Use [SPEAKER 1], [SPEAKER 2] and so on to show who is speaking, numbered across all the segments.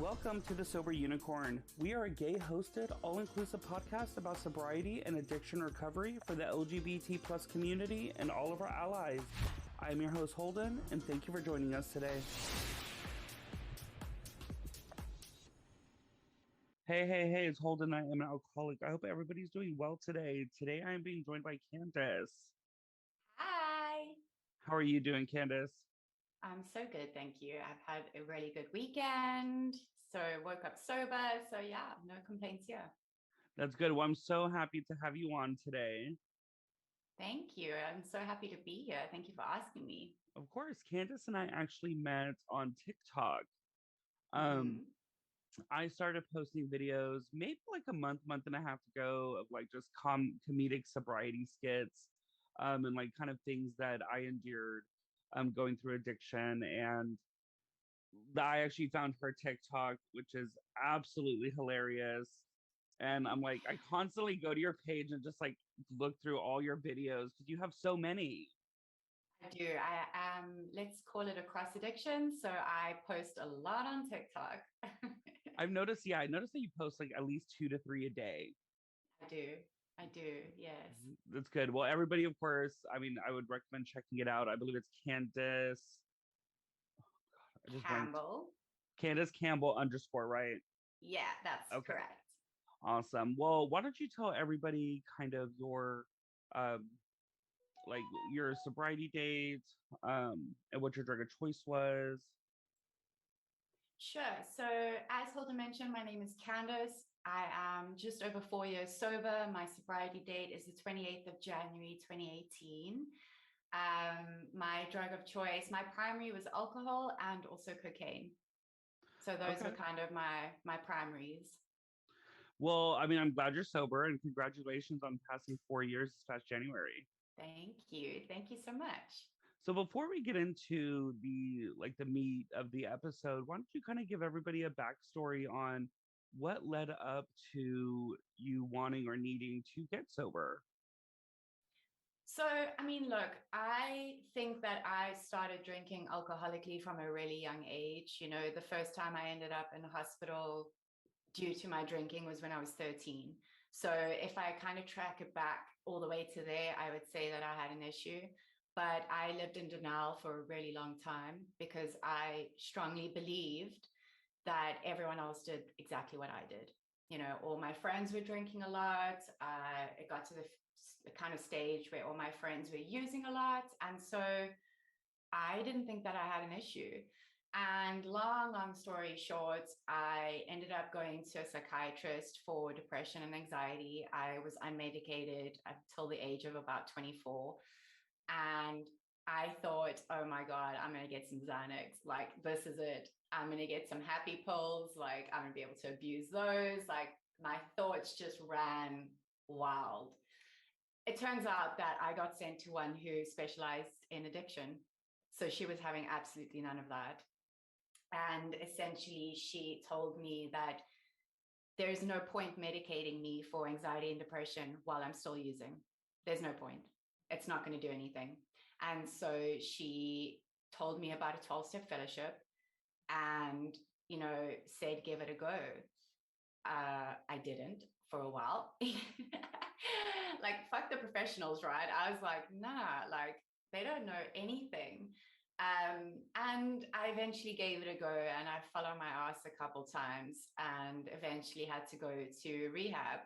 [SPEAKER 1] Welcome to the Sober Unicorn. We are a gay-hosted, all-inclusive podcast about sobriety and addiction recovery for the LGBT plus community and all of our allies. I am your host, Holden, and thank you for joining us today. Hey, it's Holden. I am an alcoholic. I hope everybody's doing well today. Today I am being joined by Candace.
[SPEAKER 2] Hi.
[SPEAKER 1] How are you doing, Candace?
[SPEAKER 2] I'm so good, thank you. I've had a really good weekend. So woke up sober. So yeah, no complaints here.
[SPEAKER 1] That's good. Well, I'm so happy to have you on today.
[SPEAKER 2] Thank you. I'm so happy to be here. Thank you for asking me.
[SPEAKER 1] Of course, Candace and I actually met on TikTok. Um,
[SPEAKER 2] Mm-hmm.
[SPEAKER 1] I started posting videos maybe like a month and a half ago of like just comedic sobriety skits, and like kind of things that I endured going through addiction. And I actually found her TikTok, which is absolutely hilarious. And I'm like, I constantly go to your page and just like look through all your videos because you have so many.
[SPEAKER 2] I do. I let's call it a cross addiction. So I post a lot on TikTok.
[SPEAKER 1] I noticed that you post like at least 2 to 3 a day.
[SPEAKER 2] I do. I do. Yes.
[SPEAKER 1] That's good. Well, everybody, of course, I mean, I would recommend checking it out. I believe it's Candace. I just blanked.
[SPEAKER 2] Campbell.
[SPEAKER 1] Candace Campbell underscore, right?
[SPEAKER 2] Yeah, that's
[SPEAKER 1] Okay.
[SPEAKER 2] correct.
[SPEAKER 1] Awesome. Well, why don't you tell everybody kind of your um like your sobriety date, and what your drug of choice was.
[SPEAKER 2] Sure. So, as Hilda mentioned, my name is Candace. I am just over 4 years sober. My sobriety date is the 28th of January, 2018. My drug of choice, my primary was alcohol and also cocaine. So those
[SPEAKER 1] Okay.
[SPEAKER 2] were kind of my primaries.
[SPEAKER 1] Well, I mean, I'm glad you're sober and congratulations on passing 4 years this past January.
[SPEAKER 2] Thank you. Thank you so much.
[SPEAKER 1] So before we get into the meat of the episode, why don't you kind of give everybody a backstory on what led up to you wanting or needing to get sober?
[SPEAKER 2] So, I mean, look, I think that I started drinking alcoholically from a really young age. You know, the first time I ended up in the hospital due to my drinking was when I was 13. So if I kind of track it back all the way to there, I would say that I had an issue. But I lived in denial for a really long time because I strongly believed that everyone else did exactly what I did. You know, all my friends were drinking a lot. It got to the kind of stage where all my friends were using a lot. And so I didn't think that I had an issue. And long story short, I ended up going to a psychiatrist for depression and anxiety. I was unmedicated until the age of about 24. And I thought, oh my God, I'm going to get some Xanax. Like, this is it. I'm going to get some happy pills. Like, I'm going to be able to abuse those. Like, my thoughts just ran wild. It turns out that I got sent to one who specialized in addiction. So she was having absolutely none of that. And essentially, she told me that there's no point medicating me for anxiety and depression while I'm still using. There's no point. It's not going to do anything. And so she told me about a 12-step fellowship and, you know, said, give it a go. I didn't for a while. Like, fuck the professionals, right? I was like, nah, like, they don't know anything. And I eventually gave it a go and I fell on my ass a couple times and eventually had to go to rehab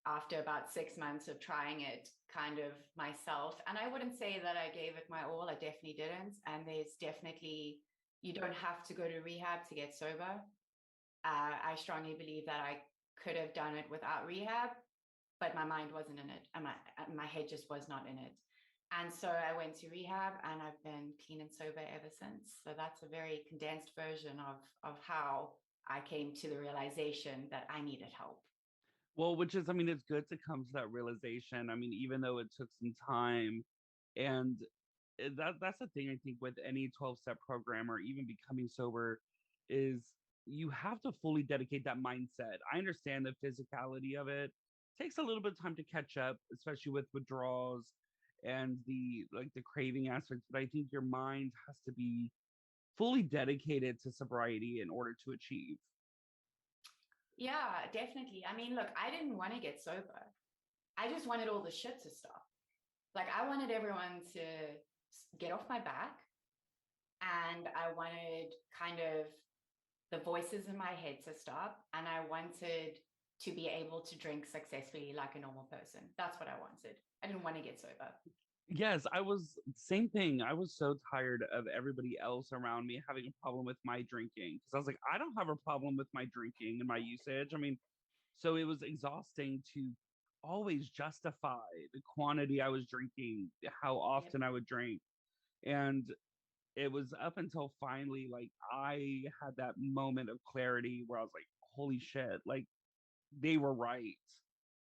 [SPEAKER 2] after about 6 months of trying it kind of myself. And I wouldn't say that I gave it my all. I definitely didn't. And there's definitely, you don't have to go to rehab to get sober. I strongly believe that I could have done it without rehab, but my mind wasn't in it and my head just was not in it. And so I went to rehab and I've been clean and sober ever since. So that's a very condensed version of how I came to the realization that I needed help.
[SPEAKER 1] Well, which is, I mean, it's good to come to that realization. I mean, even though it took some time, and that's the thing I think with any 12-step program or even becoming sober is you have to fully dedicate that mindset. I understand the physicality of it. Takes a little bit of time to catch up, especially with withdrawals and the craving aspects, but I think your mind has to be fully dedicated to sobriety in order to achieve.
[SPEAKER 2] Yeah, definitely. I mean, look, I didn't want to get sober. I just wanted all the shit to stop. Like, I wanted everyone to get off my back, and I wanted kind of the voices in my head to stop, and I wanted to be able to drink successfully like a normal person. That's what I wanted. I didn't want to get sober.
[SPEAKER 1] Yes, I was same thing. I was so tired of everybody else around me having a problem with my drinking because I was like, I don't have a problem with my drinking and my usage. I mean, so it was exhausting to always justify the quantity I was drinking, how
[SPEAKER 2] Yep.
[SPEAKER 1] often I would drink. And it was up until finally, like, I had that moment of clarity where I was like, holy shit, like, they were right.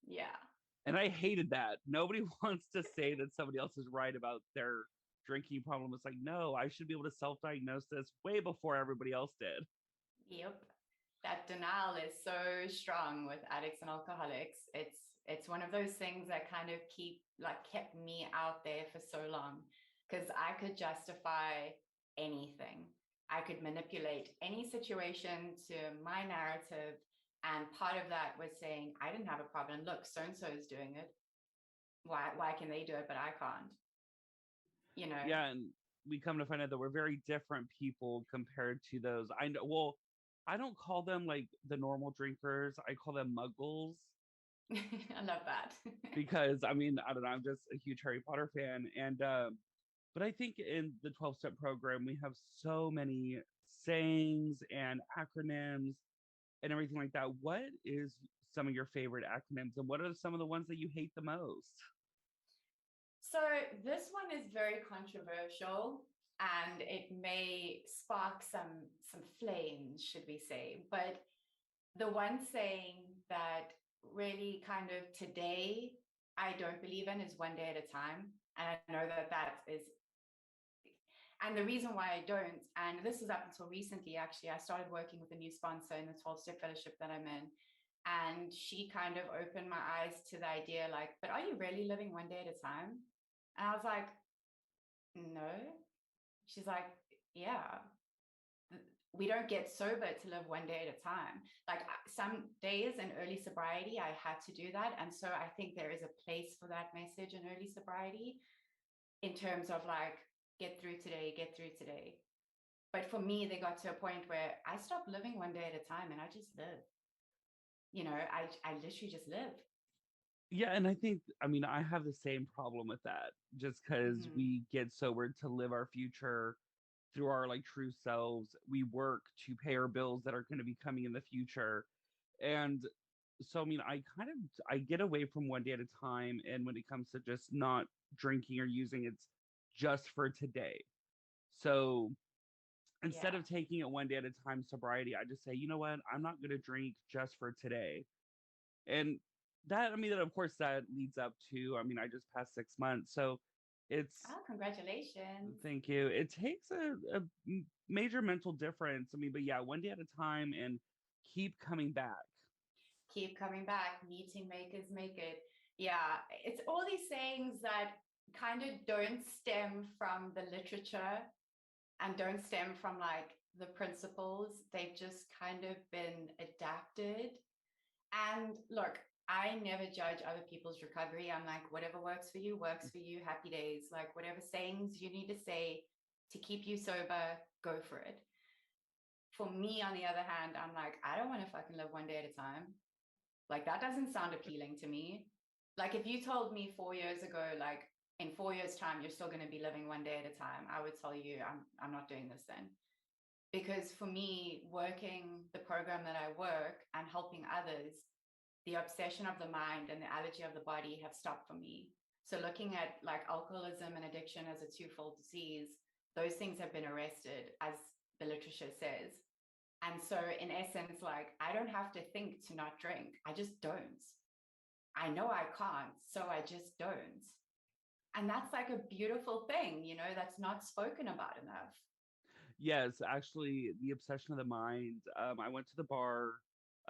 [SPEAKER 2] Yeah.
[SPEAKER 1] And I hated that. Nobody wants to say that somebody else is right about their drinking problem. It's like, no, I should be able to self-diagnose this way before everybody else did.
[SPEAKER 2] Yep. That denial is so strong with addicts and alcoholics. It's one of those things that kind of kept me out there for so long because I could justify anything. I could manipulate any situation to my narrative. And part of that was saying, I didn't have a problem. Look, so and so is doing it. Why can they do it, but I can't? You know?
[SPEAKER 1] Yeah, and we come to find out that we're very different people compared to those. I know, well, I don't call them like the normal drinkers. I call them muggles
[SPEAKER 2] I love that.
[SPEAKER 1] because I mean, I don't know, I'm just a huge Harry Potter fan. And but I think in the 12-step program we have so many sayings and acronyms and everything like that. What is some of your favorite acronyms and what are some of the ones that you hate the most?
[SPEAKER 2] So this one is very controversial and it may spark some flames, should we say. But the one saying that really kind of today I don't believe in is one day at a time. And I know that that is, and the reason why I don't, and this is up until recently, actually, I started working with a new sponsor in the 12-step fellowship that I'm in. And she kind of opened my eyes to the idea like, but are you really living one day at a time? And I was like, no. She's like, yeah, we don't get sober to live one day at a time. Like some days in early sobriety, I had to do that. And so I think there is a place for that message in early sobriety in terms of like, get through today, get through today. But for me, they got to a point where I stopped living one day at a time and I just live. I literally just live.
[SPEAKER 1] Yeah, and I think, I mean, I have the same problem with that just because
[SPEAKER 2] Mm-hmm.
[SPEAKER 1] we get sober to live our future through our like true selves. We work to pay our bills that are going to be coming in the future. And so, I mean, I get away from one day at a time. And when it comes to just not drinking or using, it's just for today. So instead
[SPEAKER 2] Yeah.
[SPEAKER 1] of taking it one day at a time sobriety, I just say, you know what, I'm not going to drink just for today. And that, I mean, that of course that leads up to, I mean, I just passed 6 months. So it's,
[SPEAKER 2] Oh, congratulations.
[SPEAKER 1] thank you. It takes a major mental difference. I mean, but yeah, one day at a time and keep coming back.
[SPEAKER 2] Keep coming back. Meeting makers make it. Yeah, it's all these sayings that kind of don't stem from the literature and don't stem from like the principles. They've just kind of been adapted. And look, I never judge other people's recovery. I'm like, whatever works for you, happy days. Like, whatever sayings you need to say to keep you sober, go for it. For me, on the other hand, I'm like, I don't want to fucking live one day at a time. Like, that doesn't sound appealing to me. Like, if you told me 4 years ago, like, in 4 years' time, you're still going to be living one day at a time, I would tell you, I'm not doing this then. Because for me, working the program that I work and helping others, the obsession of the mind and the allergy of the body have stopped for me. So looking at like alcoholism and addiction as a twofold disease, those things have been arrested, as the literature says. And so in essence, like I don't have to think to not drink. I just don't. I know I can't, so I just don't. And that's like a beautiful thing, that's not spoken about enough.
[SPEAKER 1] Yes, actually, the obsession of the mind. I went to the bar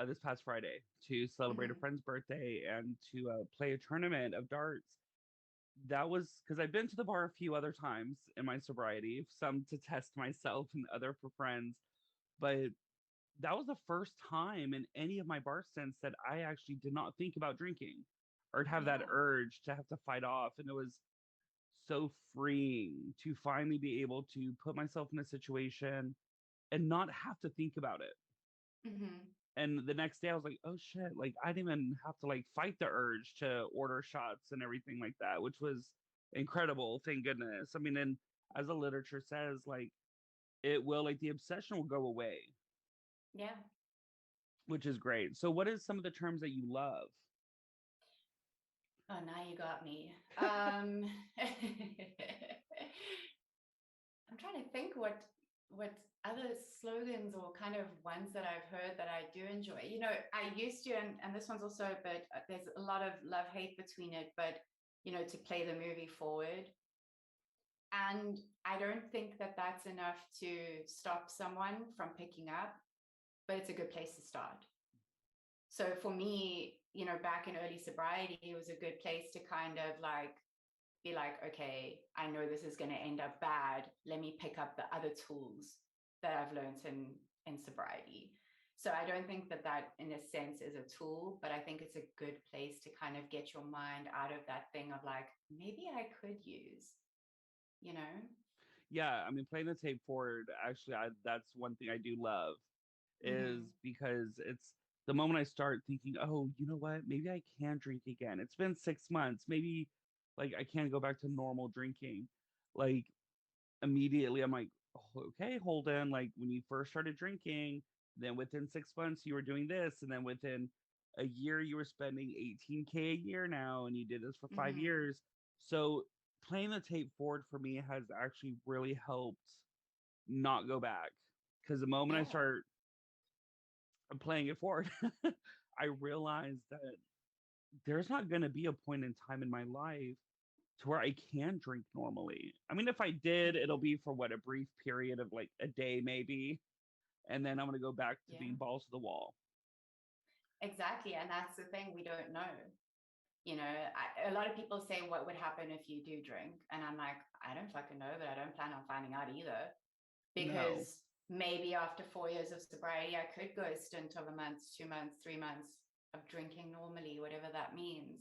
[SPEAKER 1] this past Friday to celebrate a
[SPEAKER 2] Mm-hmm.
[SPEAKER 1] friend's birthday and to play a tournament of darts. That was because I've been to the bar a few other times in my sobriety, some to test myself and other for friends. But that was the first time in any of my bar stints that I actually did not think about drinking or have that
[SPEAKER 2] Yeah.
[SPEAKER 1] urge to have to fight off. And it was so freeing to finally be able to put myself in a situation and not have to think about it.
[SPEAKER 2] Hmm.
[SPEAKER 1] And the next day I was like, oh shit, like I didn't even have to like fight the urge to order shots and everything like that, which was incredible. Thank goodness. I mean, and as the literature says, like it will, like the obsession will go away,
[SPEAKER 2] Yeah.
[SPEAKER 1] which is great. So what is some of the terms that you love?
[SPEAKER 2] Oh, now you got me. I'm trying to think what other slogans or kind of ones that I've heard that I do enjoy. You know, I used to, and this one's also, but there's a lot of love hate between it. But you know, to play the movie forward, and I don't think that that's enough to stop someone from picking up, but it's a good place to start. So for me, you know, back in early sobriety, it was a good place to kind of like be like, okay, I know this is going to end up bad. Let me pick up the other tools that I've learned in sobriety. So I don't think that that in a sense is a tool, but I think it's a good place to kind of get your mind out of that thing of like, maybe I could use, you know?
[SPEAKER 1] Yeah, I mean, playing the tape forward, actually, that's one thing I do love is
[SPEAKER 2] Mm-hmm.
[SPEAKER 1] because it's the moment I start thinking, oh, you know what? Maybe I can drink again. It's been 6 months. Maybe like I can go back to normal drinking. Like immediately I'm like, oh, okay, Holden, like when you first started drinking, then within 6 months you were doing this, and then within a year you were spending 18K a year now, and you did this for five
[SPEAKER 2] Mm-hmm.
[SPEAKER 1] years. So playing the tape forward for me has actually really helped not go back. Because the moment I
[SPEAKER 2] Yeah.
[SPEAKER 1] start playing it forward, I realized that there's not going to be a point in time in my life to where I can drink normally. I mean, if I did, it'll be for what, a brief period of like a day maybe, and then I'm gonna go back to
[SPEAKER 2] Yeah.
[SPEAKER 1] being balls to the wall.
[SPEAKER 2] Exactly. And that's the thing, we don't know. You know, a lot of people say, what would happen if you do drink? And I'm like, I don't fucking know, but I don't plan on finding out either.
[SPEAKER 1] No.
[SPEAKER 2] Because maybe after 4 years of sobriety, I could go a stint of a month, 2 months, 3 months of drinking normally, whatever that means.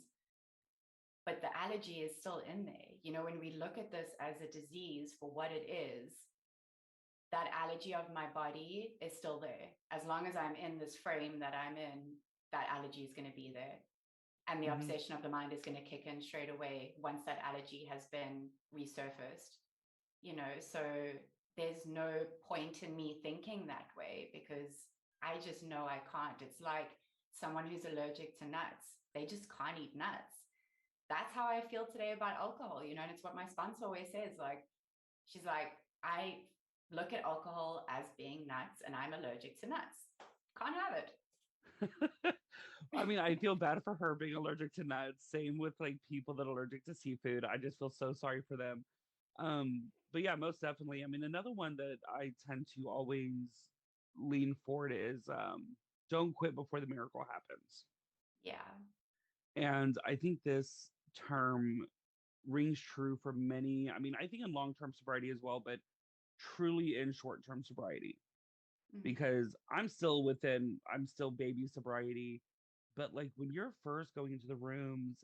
[SPEAKER 2] But the allergy is still in there. You know, when we look at this as a disease for what it is, that allergy of my body is still there. As long as I'm in this frame that I'm in, that allergy is going to be there. And the
[SPEAKER 1] Hmm.
[SPEAKER 2] obsession of the mind is going to kick in straight away once that allergy has been resurfaced. You know, so there's no point in me thinking that way because I just know I can't. It's like someone who's allergic to nuts, they just can't eat nuts. That's how I feel today about alcohol, you know, and it's what my sponsor always says. Like, she's like, I look at alcohol as being nuts and I'm allergic to nuts. Can't have it.
[SPEAKER 1] I mean, I feel bad for her being allergic to nuts. Same with like people that are allergic to seafood. I just feel so sorry for them. But yeah, most definitely. I mean, another one that I tend to always lean forward is don't quit before the miracle happens.
[SPEAKER 2] Yeah.
[SPEAKER 1] And I think this term rings true for many. I mean, I think in long term sobriety as well, but truly in short term sobriety
[SPEAKER 2] Mm-hmm.
[SPEAKER 1] because I'm still baby sobriety. But like when you're first going into the rooms,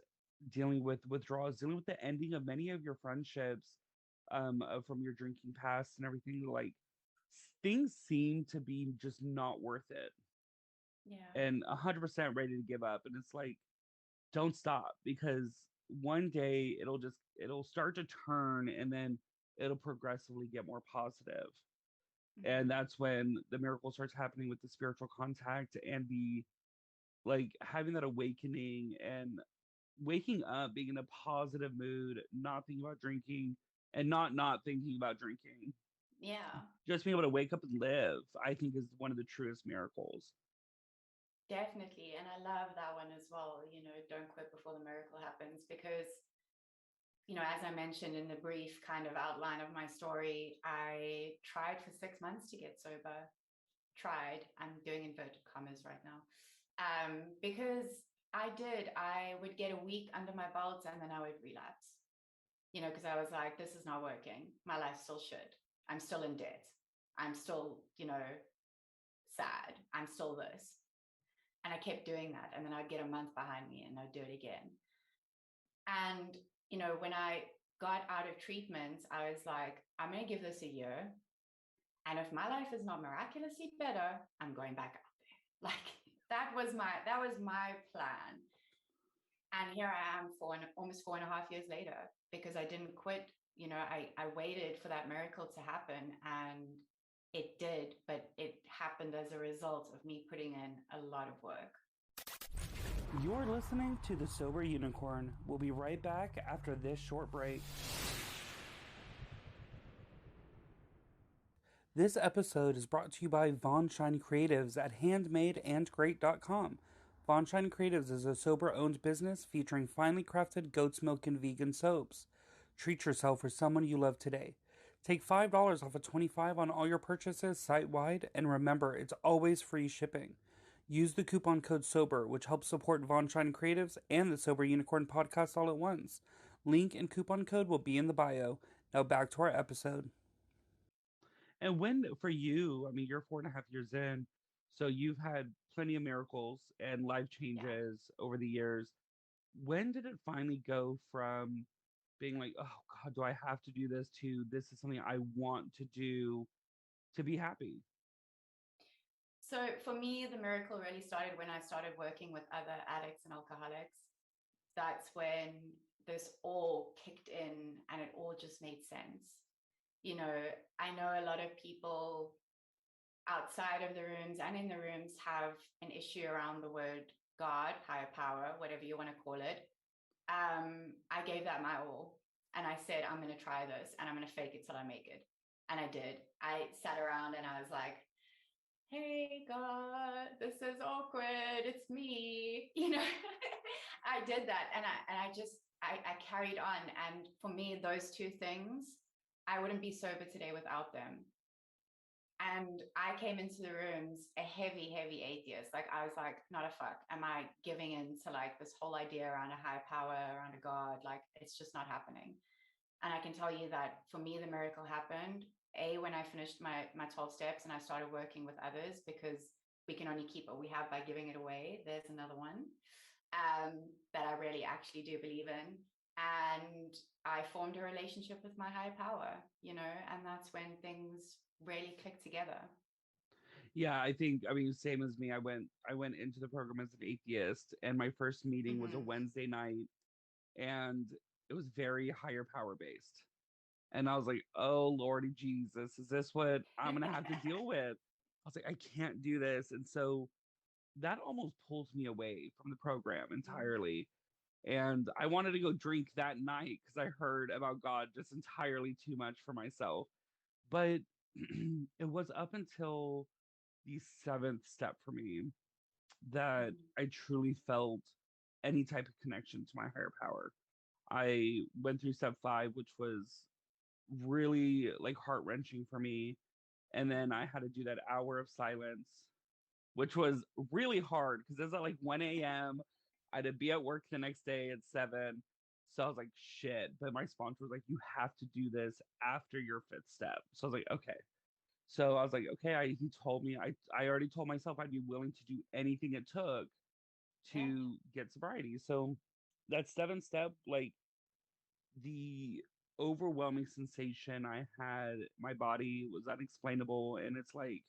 [SPEAKER 1] dealing with withdrawals, dealing with the ending of many of your friendships from your drinking past and everything, like things seem to be just not worth it
[SPEAKER 2] Yeah.
[SPEAKER 1] and 100% ready to give up. And it's like, don't stop because one day it'll start to turn and then it'll progressively get more positive. And
[SPEAKER 2] Mm-hmm.
[SPEAKER 1] that's when the miracle starts happening with the spiritual contact and the like having that awakening and waking up being in a positive mood, not thinking about drinking and not thinking about drinking,
[SPEAKER 2] Yeah.
[SPEAKER 1] just being able to wake up and live, I think is one of the truest miracles.
[SPEAKER 2] Definitely. And I love that one as well. You know, don't quit before the miracle happens because, you know, as I mentioned in the brief kind of outline of my story, I tried for 6 months to get sober. Tried. I'm doing inverted commas right now. Because I would get a week under my belt and then I would relapse, you know, because I was like, this is not working. My life still shit. I'm still in debt. I'm still, you know, sad. I'm still this. And I kept doing that. And then I'd get a month behind me and I'd do it again. And, when I got out of treatment, I was like, I'm going to give this a year. And if my life is not miraculously better, I'm going back out there. Like that was my plan. And here I am almost 4.5 years later, because I didn't quit. I waited for that miracle to happen, and it did, but it happened as a result of me putting in a lot of work.
[SPEAKER 1] You're listening to The Sober Unicorn. We'll be right back after this short break. This episode is brought to you by Von Shine Creatives at handmadeandgreat.com. Von Shine Creatives is a sober-owned business featuring finely crafted goat's milk and vegan soaps. Treat yourself or someone you love today. Take $5 off of $25 on all your purchases site-wide, and remember, it's always free shipping. Use the coupon code SOBER, which helps support Von Shine Creatives and the Sober Unicorn podcast all at once. Link and coupon code will be in the bio. Now back to our episode. And when, for you, I mean, you're 4.5 years in, so you've had plenty of miracles and life changes over the years. When did it finally go from being like, oh God, do I have to do this, to this is something I want to do to be happy?
[SPEAKER 2] So for me, the miracle really started when I started working with other addicts and alcoholics. That's when this all kicked in and it all just made sense. I know a lot of people outside of the rooms and in the rooms have an issue around the word God, higher power, whatever you want to call it. I gave that my all, and I said, I'm going to try this and I'm going to fake it till I make it. And I did. I sat around and I was like, hey, God, this is awkward. It's me. I did that. And I carried on. And for me, those two things, I wouldn't be sober today without them. And I came into the rooms a heavy, heavy atheist. Like, I was like, not a fuck. Am I giving in to like this whole idea around a higher power, around a God? Like, it's just not happening. And I can tell you that for me, the miracle happened, when I finished my 12 steps and I started working with others, because we can only keep what we have by giving it away. There's another one that I really actually do believe in. And I formed a relationship with my higher power, and that's when things really clicked together.
[SPEAKER 1] Yeah, I think, I mean, same as me. I went into the program as an atheist, and my first meeting was a Wednesday night, and it was very higher power based. And I was like, oh Lordy Jesus, is this what I'm gonna have to deal with? I was like, I can't do this. And so that almost pulls me away from the program entirely. And I wanted to go drink that night because I heard about God just entirely too much for myself. But it was up until the seventh step for me that I truly felt any type of connection to my higher power. I went through step 5, which was really like heart wrenching for me. And then I had to do that hour of silence, which was really hard because it was at like 1 a.m. I had to be at work the next day at 7. So I was like, shit. But my sponsor was like, you have to do this after your 5th step. So I was like, okay. So I was like, okay, he told me, I already told myself I'd be willing to do anything it took to get sobriety. So that 7th step, like the overwhelming sensation I had, my body was unexplainable. And it's like,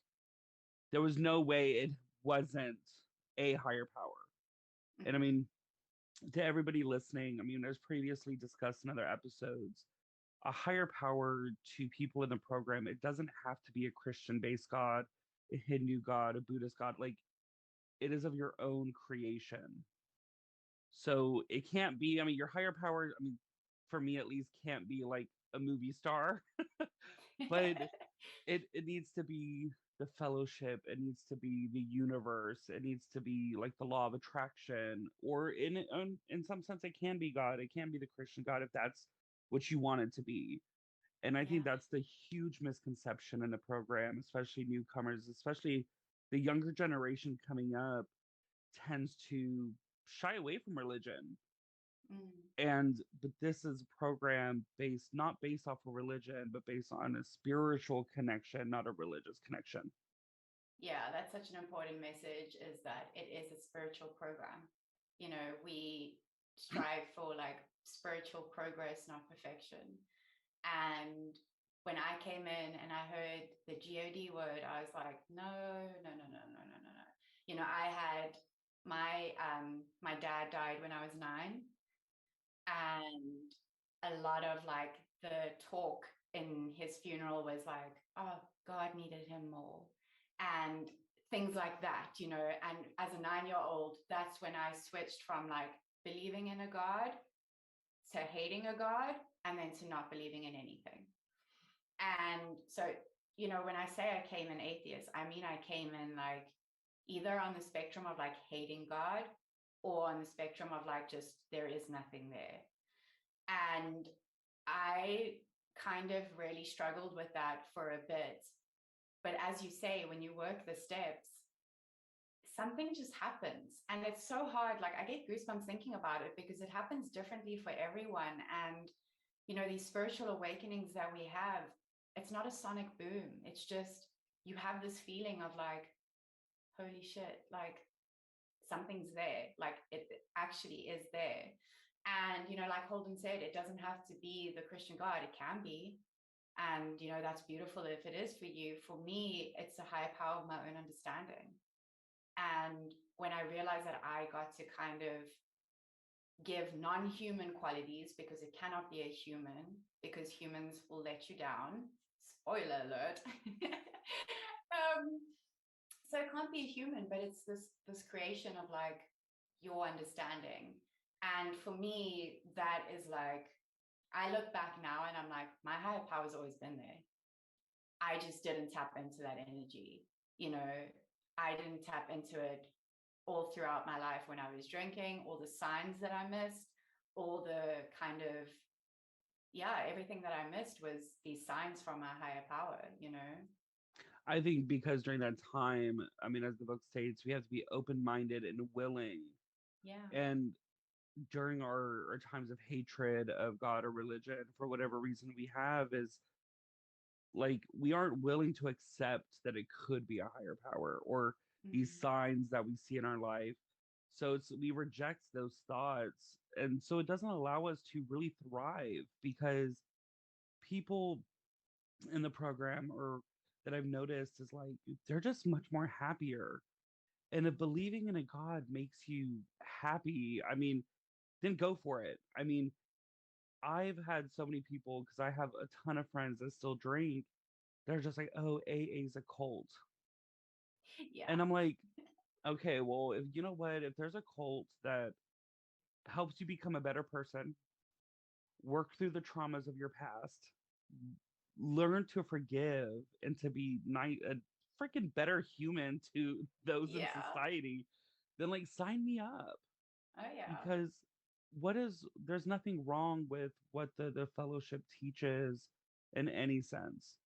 [SPEAKER 1] there was no way it wasn't a higher power. And I mean, to everybody listening, I mean, as previously discussed in other episodes, a higher power to people in the program, it doesn't have to be a Christian based God, a Hindu God, a Buddhist God. Like, it is of your own creation. So it can't be, I mean, your higher power, I mean, for me at least, can't be like a movie star, but it needs to be the fellowship, it needs to be the universe, it needs to be like the law of attraction, or in some sense it can be God, it can be the Christian God if that's what you want it to be. And I think that's the huge misconception in the program, especially newcomers, especially the younger generation coming up tends to shy away from religion. And but this is a program based, not based off of religion, but based on a spiritual connection, not a religious connection.
[SPEAKER 2] Yeah, that's such an important message, is that it is a spiritual program. You know, we strive for like spiritual progress, not perfection. And when I came in and I heard the God word, I was like, no, no, no, no, no, no, no, no. You know, I had my dad died when I was 9, and a lot of like the talk in his funeral was like, oh, God needed him more, and things like that, you know. And as a 9-year old, that's when I switched from like believing in a God to hating a God, and then to not believing in anything. And so, you know, when I say I came in atheist, I mean I came in like either on the spectrum of like hating God, or on the spectrum of like just there is nothing there. And I kind of really struggled with that for a bit. But as you say, when you work the steps, something just happens. And it's so hard. Like, I get goosebumps thinking about it, because it happens differently for everyone. And, you know, these spiritual awakenings that we have, it's not a sonic boom. It's just, you have this feeling of like, holy shit, like something's there. Like, it actually is there. And, you know, like Holden said, it doesn't have to be the Christian God, it can be. And, you know, that's beautiful if it is for you. For me, it's a higher power of my own understanding. And when I realized that I got to kind of give non-human qualities, because it cannot be a human, because humans will let you down. Spoiler alert. So it can't be a human, but it's this creation of like your understanding. And for me, that is like, I look back now and I'm like, my higher power's always been there. I just didn't tap into that energy. You know, I didn't tap into it all throughout my life when I was drinking, all the signs that I missed, all the kind of, yeah, everything that I missed was these signs from my higher power, you know?
[SPEAKER 1] I think because during that time, I mean, as the book states, we have to be open minded and willing.
[SPEAKER 2] Yeah.
[SPEAKER 1] And during our times of hatred of God or religion, for whatever reason we have, is like we aren't willing to accept that it could be a higher power or these
[SPEAKER 2] Mm-hmm.
[SPEAKER 1] signs that we see in our life. So it's we reject those thoughts. And so it doesn't allow us to really thrive because people in the program or that I've noticed is like they're just much more happier. And if believing in a God makes you happy, I mean, then go for it. I mean, I've had so many people because I have a ton of friends that still drink. They're just like, oh, AA is a cult.
[SPEAKER 2] Yeah.
[SPEAKER 1] And I'm like, okay, well, if you know what, if there's a cult that helps you become a better person, work through the traumas of your past, learn to forgive and to be a freaking better human to those in
[SPEAKER 2] Yeah.
[SPEAKER 1] society, then like sign me up
[SPEAKER 2] Oh, yeah.
[SPEAKER 1] because there's nothing wrong with what the fellowship teaches in any sense.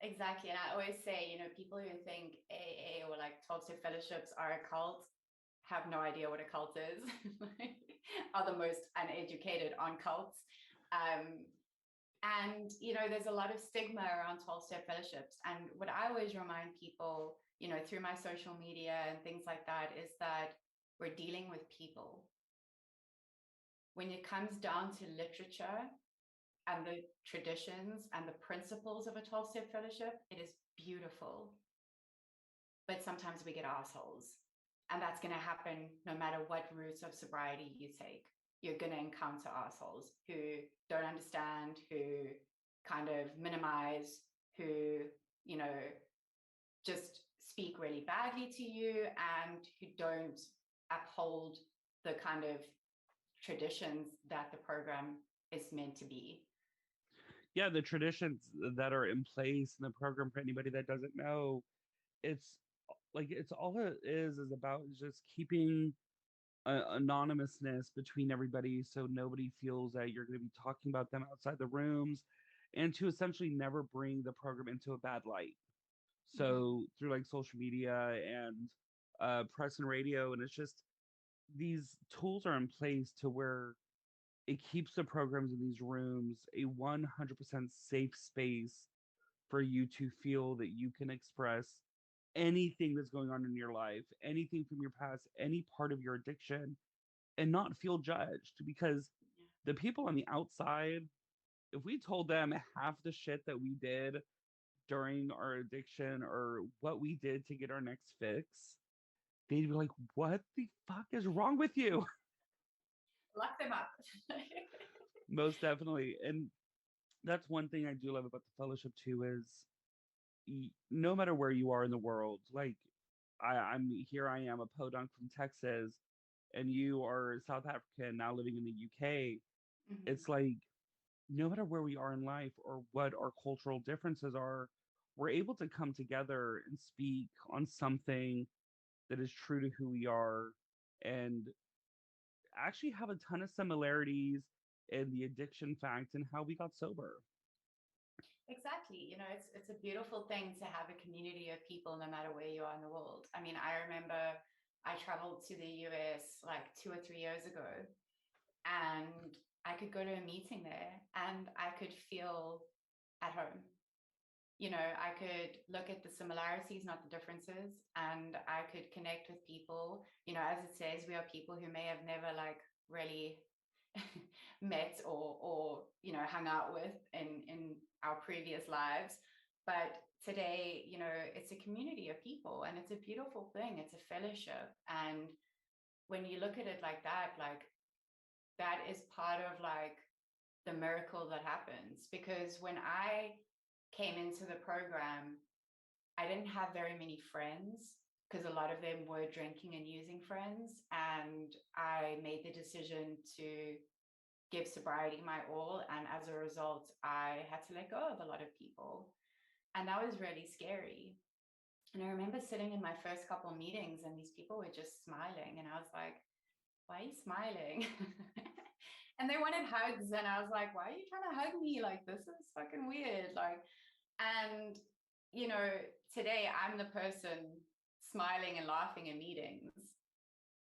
[SPEAKER 2] Exactly. And I always say, you know, people who think AA or like 12-step fellowships are a cult have no idea what a cult is, are the most uneducated on cults. Um, and, you know, there's a lot of stigma around 12-step fellowships. And what I always remind people, you know, through my social media and things like that, is that we're dealing with people. When it comes down to literature and the traditions and the principles of a 12-step fellowship, it is beautiful. But sometimes we get assholes. And that's going to happen no matter what route of sobriety you take. You're going to encounter assholes who don't understand, who kind of minimize, who, you know, just speak really badly to you, and who don't uphold the kind of traditions that the program is meant to be.
[SPEAKER 1] Yeah, the traditions that are in place in the program for anybody that doesn't know, it's like it's all it is about just keeping anonymousness between everybody so nobody feels that you're going to be talking about them outside the rooms and to essentially never bring the program into a bad light.
[SPEAKER 2] Mm-hmm.
[SPEAKER 1] So through like social media and press and radio, and it's just these tools are in place to where it keeps the programs in these rooms a 100% safe space for you to feel that you can express anything that's going on in your life, anything from your past, any part of your addiction, and not feel judged because the people on the outside, if we told them half the shit that we did during our addiction or what we did to get our next fix, they'd be like, what the fuck is wrong with you?
[SPEAKER 2] Lock them up.
[SPEAKER 1] Most definitely. And that's one thing I do love about the fellowship too is no matter where you are in the world, like I'm here, I am a podunk from Texas, and you are South African now living in the UK.
[SPEAKER 2] Mhm.
[SPEAKER 1] It's like no matter where we are in life or what our cultural differences are, we're able to come together and speak on something that is true to who we are and actually have a ton of similarities in the addiction fact and how we got sober.
[SPEAKER 2] Exactly. It's a beautiful thing to have a community of people no matter where you are in the world. I mean, I remember I traveled to the US like 2 or 3 years ago, and I could go to a meeting there and I could feel at home. I could look at the similarities, not the differences, and I could connect with people. As it says, we are people who may have never like really met or hung out with in our previous lives, but today, it's a community of people, and it's a beautiful thing. It's a fellowship, and when you look at it like that, like that is part of like the miracle that happens. Because when I came into the program, I didn't have very many friends because a lot of them were drinking and using friends. And I made the decision to give sobriety my all. And as a result, I had to let go of a lot of people. And that was really scary. And I remember sitting in my first couple of meetings and these people were just smiling. And I was like, why are you smiling? And they wanted hugs. And I was like, why are you trying to hug me? Like, this is fucking weird. Like, and, you know, today I'm the person smiling and laughing in meetings,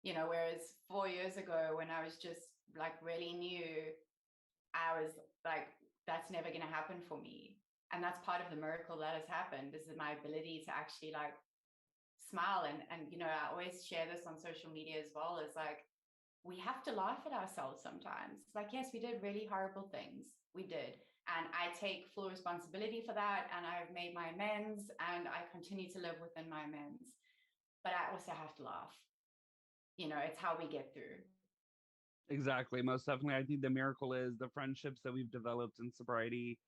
[SPEAKER 2] whereas 4 years ago when I was just like really new, I was like, that's never going to happen for me. And that's part of the miracle that has happened is my ability to actually like smile. And, I always share this on social media as well, is like, we have to laugh at ourselves sometimes. It's like, yes, we did really horrible things. We did. And I take full responsibility for that. And I've made my amends and I continue to live within my amends. But I also have to laugh. It's how we get through.
[SPEAKER 1] Exactly. Most definitely. I think the miracle is the friendships that we've developed in sobriety.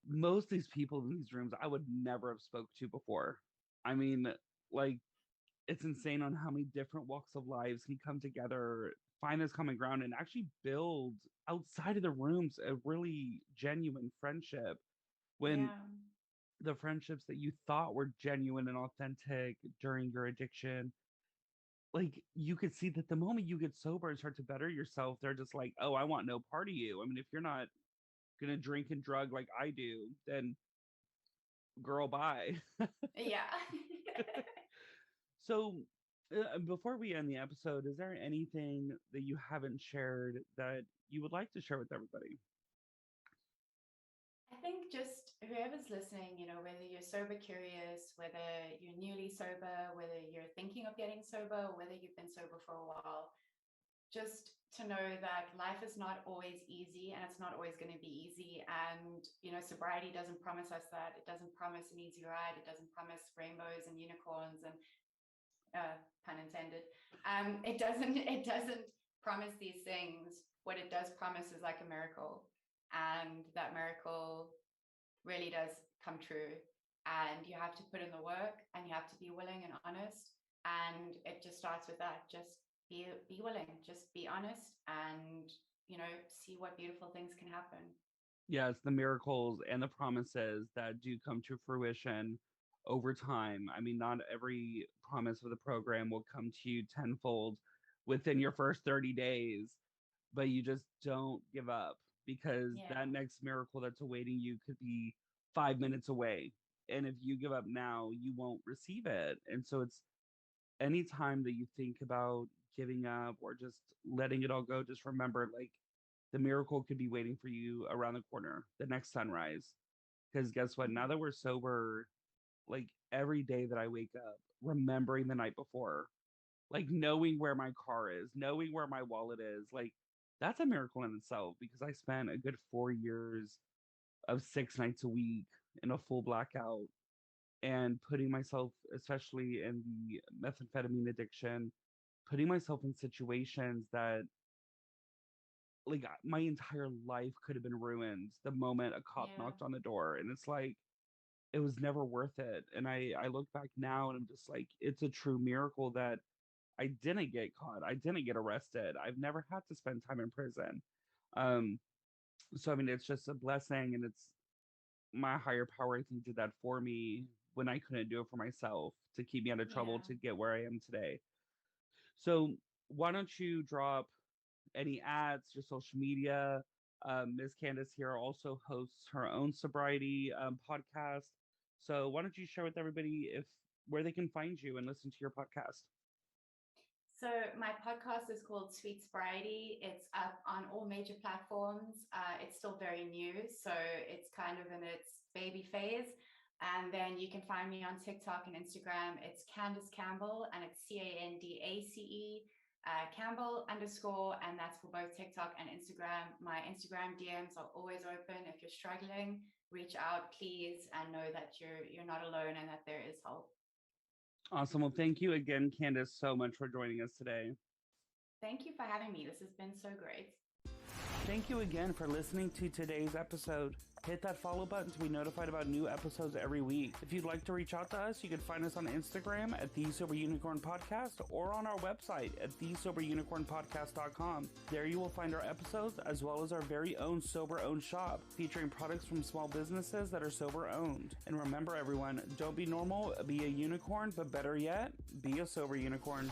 [SPEAKER 1] Most of these people in these rooms I would never have spoke to before. I mean, like it's insane on how many different walks of lives can come together, find this common ground, and actually build outside of the rooms a really genuine friendship. When
[SPEAKER 2] Yeah.
[SPEAKER 1] the friendships that you thought were genuine and authentic during your addiction, like you could see that the moment you get sober and start to better yourself, they're just like, oh, I want no part of you. I mean, if you're not gonna drink and drug like I do, then girl, bye.
[SPEAKER 2] Yeah.
[SPEAKER 1] So, before we end the episode, is there anything that you haven't shared that you would like to share with everybody?
[SPEAKER 2] I think just whoever's listening, whether you're sober curious, whether you're newly sober, whether you're thinking of getting sober, whether you've been sober for a while, just to know that life is not always easy and it's not always going to be easy. And, sobriety doesn't promise us that. It doesn't promise an easy ride. It doesn't promise rainbows and unicorns and pun intended. It doesn't promise these things. What it does promise is like a miracle. And that miracle really does come true. And you have to put in the work and you have to be willing and honest. And it just starts with that. Just be willing, just be honest, and see what beautiful things can happen.
[SPEAKER 1] Yes, the miracles and the promises that do come to fruition over time. I mean, not every promise of the program will come to you tenfold within your first 30 days, but you just don't give up because
[SPEAKER 2] Yeah.
[SPEAKER 1] that next miracle that's awaiting you could be 5 minutes away. And if you give up now, you won't receive it. And so it's anytime that you think about giving up or just letting it all go, just remember like the miracle could be waiting for you around the corner, the next sunrise. Because guess what? Now
[SPEAKER 2] Mhm.
[SPEAKER 1] that we're sober, like every day that I wake up, remembering the night before, like knowing where my car is, knowing where my wallet is, like that's a miracle in itself because I spent a good 4 years of 6 nights a week in a full blackout and putting myself, especially in the methamphetamine addiction, putting myself in situations that like my entire life could have been ruined the moment a cop
[SPEAKER 2] Yeah.
[SPEAKER 1] knocked on the door. And it's like, it was never worth it. And I look back now and I'm just like, it's a true miracle that I didn't get caught. I didn't get arrested. I've never had to spend time in prison. Um, so I mean, it's just a blessing, and it's my higher power, I think, did that for me when I couldn't do it for myself to keep me out of trouble
[SPEAKER 2] Yeah.
[SPEAKER 1] to get where I am today. So why don't you drop any ads, your social media? Ms. Candace here also hosts her own sobriety podcast. So why don't you share with everybody if where they can find you and listen to your podcast?
[SPEAKER 2] So my podcast is called Sweet Sobriety. It's up on all major platforms. It's still very new, so it's kind of in its baby phase. And then you can find me on TikTok and Instagram. It's Candace Campbell, and it's Candace Campbell underscore, and that's for both TikTok and Instagram. My Instagram DMs are always open. If you're struggling, reach out, please, and know that you're not alone and that there is help.
[SPEAKER 1] Awesome. Well, thank you again, Candace, so much for joining us today.
[SPEAKER 2] Thank you for having me. This has been so great.
[SPEAKER 1] Thank you again for listening to today's episode. Hit that follow button to be notified about new episodes every week. If you'd like to reach out to us, you can find us on Instagram at The Sober Unicorn Podcast or on our website at thesoberunicornpodcast.com. There you will find our episodes as well as our very own sober-owned shop featuring products from small businesses that are sober-owned. And remember, everyone, don't be normal, be a unicorn, but better yet, be a sober unicorn.